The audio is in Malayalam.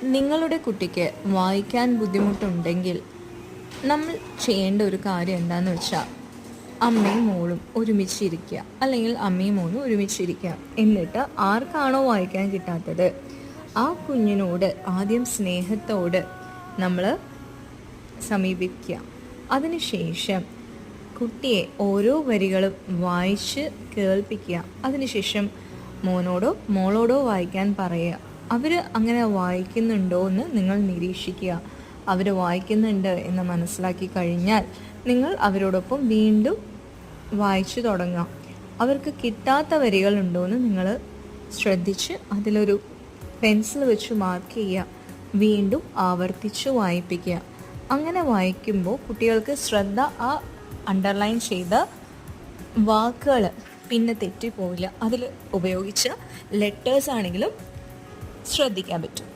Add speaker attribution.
Speaker 1: നിങ്ങളുടെ കുട്ടിക്ക് വായിക്കാൻ ബുദ്ധിമുട്ടുണ്ടെങ്കിൽ നമ്മൾ ചെയ്യേണ്ട ഒരു കാര്യം എന്താണെന്ന് വെച്ചാൽ അമ്മയും മോളും ഒരുമിച്ചിരിക്കുക, അല്ലെങ്കിൽ അമ്മയും മോനും ഒരുമിച്ചിരിക്കുക. എന്നിട്ട് ആർക്കാണോ വായിക്കാൻ കിട്ടാത്തത് ആ കുഞ്ഞിനോട് ആദ്യം സ്നേഹത്തോട് നമ്മൾ സമീപിക്കുക. അതിനുശേഷം കുട്ടിയെ ഓരോ വരികളും വായിച്ച് കേൾപ്പിക്കുക. അതിനുശേഷം മോനോടോ മോളോടോ വായിക്കാൻ പറയുക. അവർ അങ്ങനെ വായിക്കുന്നുണ്ടോ എന്ന് നിങ്ങൾ നിരീക്ഷിക്കുക. അവർ വായിക്കുന്നുണ്ട് എന്ന് മനസ്സിലാക്കി കഴിഞ്ഞാൽ നിങ്ങൾ അവരോടൊപ്പം വീണ്ടും വായിച്ചു തുടങ്ങുക. അവർക്ക് കിട്ടാത്ത വരികളുണ്ടോ എന്ന് നിങ്ങൾ ശ്രദ്ധിച്ച് അതിലൊരു പെൻസിൽ വെച്ച് മാർക്ക് ചെയ്യുക. വീണ്ടും ആവർത്തിച്ച് വായിപ്പിക്കുക. അങ്ങനെ വായിക്കുമ്പോൾ കുട്ടികൾക്ക് ശ്രദ്ധ ആ അണ്ടർലൈൻ ചെയ്ത വാക്കുകൾ പിന്നെ തെറ്റിപ്പോവില്ല. അതിൽ ഉപയോഗിച്ച ലെറ്റേഴ്സ് ആണെങ്കിലും ശ്രദ്ധിക്കാൻ പറ്റും.